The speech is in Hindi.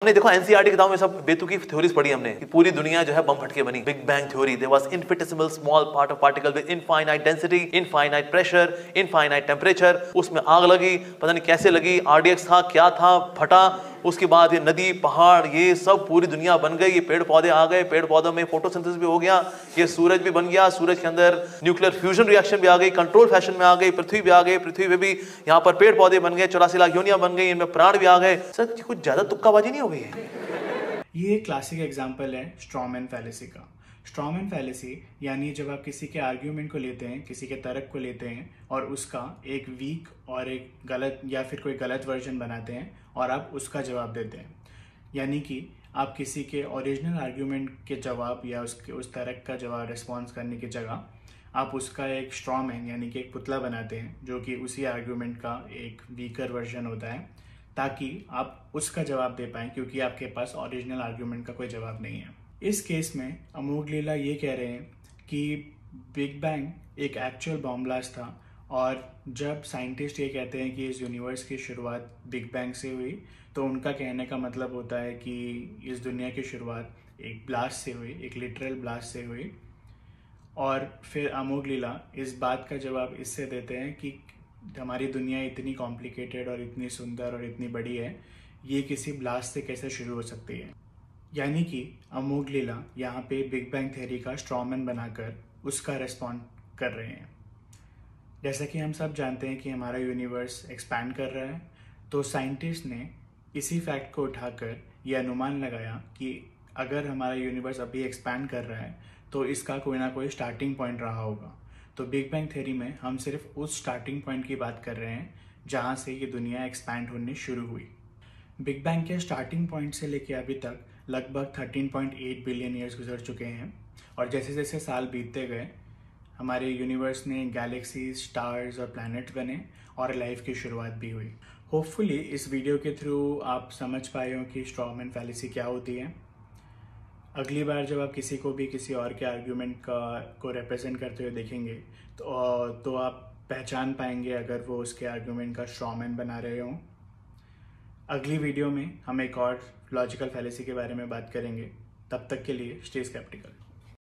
हमने देखो एनसीईआरटी किताब में सब बेतुकी थ्योरीज पढ़ी हमने कि पूरी दुनिया जो है बम फटके बनी। Big bang theory, there was infinitesimal small part of particle with infinite density, infinite pressure, infinite temperature. उसमें आग लगी, पता नहीं कैसे लगी, आरडीएक्स था, क्या था, फटा। उसके बाद ये नदी, पहाड़, ये सब पूरी दुनिया बन गई। ये पेड़ पौधे आ गए, पेड़ पौधों में फोटोसिंथेसिस भी हो गया। ये सूरज भी बन गया, सूरज के अंदर न्यूक्लियर फ्यूजन रिएक्शन भी आ गई, कंट्रोल फैशन में आ गई। पृथ्वी भी आ गई, पृथ्वी पे भी यहाँ पर पेड़ पौधे बन गए, 84 लाख योनियां बन गई, इनमें प्राण भी आ गए। सर कुछ ज्यादा तुक्काबाजी नहीं हो गई है? ये एक क्लासिक एग्जाम्पल है स्ट्रॉमैन फैलेसी का। स्ट्रॉमैन फैलेसी यानी जब आप किसी के आर्ग्यूमेंट को लेते हैं, किसी के तर्क को लेते हैं और उसका एक वीक और एक गलत या फिर कोई गलत वर्जन बनाते हैं और आप उसका जवाब देते हैं। यानी कि आप किसी के ओरिजिनल आर्ग्यूमेंट के जवाब या उसके उस तर्क का जवाब रिस्पॉन्स करने की जगह आप उसका एक स्ट्रॉमैन यानी कि एक पुतला बनाते हैं जो कि उसी आर्ग्यूमेंट का एक वीकर वर्जन होता है, ताकि आप उसका जवाब दे पाएं क्योंकि आपके पास ओरिजिनल आर्ग्यूमेंट का कोई जवाब नहीं है। इस केस में अमोघ लीला ये कह रहे हैं कि बिग बैंग एक एक्चुअल बॉम्ब ब्लास्ट था और जब साइंटिस्ट ये कहते हैं कि इस यूनिवर्स की शुरुआत बिग बैंग से हुई तो उनका कहने का मतलब होता है कि इस दुनिया की शुरुआत एक ब्लास्ट से हुई, एक लिटरल ब्लास्ट से हुई। और फिर अमोघ लीला इस बात का जवाब इससे देते हैं कि हमारी दुनिया इतनी कॉम्प्लिकेटेड और इतनी सुंदर और इतनी बड़ी है, ये किसी ब्लास्ट से कैसे शुरू हो सकती है। यानी कि अमोघ लीला यहाँ पे बिग बैंग थ्योरी का स्ट्रॉमैन बनाकर उसका रेस्पॉन्ड कर रहे हैं। जैसा कि हम सब जानते हैं कि हमारा यूनिवर्स एक्सपैंड कर रहा है, तो साइंटिस्ट ने इसी फैक्ट को उठाकर ये अनुमान लगाया कि अगर हमारा यूनिवर्स अभी एक्सपैंड कर रहा है तो इसका कोई ना कोई स्टार्टिंग पॉइंट रहा होगा। तो बिग बैंग थ्योरी में हम सिर्फ उस स्टार्टिंग पॉइंट की बात कर रहे हैं जहाँ से ये दुनिया एक्सपैंड होनी शुरू हुई। बिग बैंग के स्टार्टिंग पॉइंट से लेके अभी तक लगभग 13.8 बिलियन ईयर्स गुजर चुके हैं और जैसे जैसे साल बीतते गए हमारे यूनिवर्स ने गैलेक्सीज, स्टार्स और प्लैनेट्स बने और लाइफ की शुरुआत भी हुई। होपफुली इस वीडियो के थ्रू आप समझ पाए हो कि स्ट्रॉमैन फैलेसी क्या होती है। अगली बार जब आप किसी को भी किसी और के आर्ग्यूमेंट को रिप्रेजेंट करते हुए देखेंगे तो आप पहचान पाएंगे अगर वो उसके आर्ग्यूमेंट का स्ट्रॉमैन बना रहे हों। अगली वीडियो में हम एक और लॉजिकल फैलेसी के बारे में बात करेंगे। तब तक के लिए स्टे स्केप्टिकल।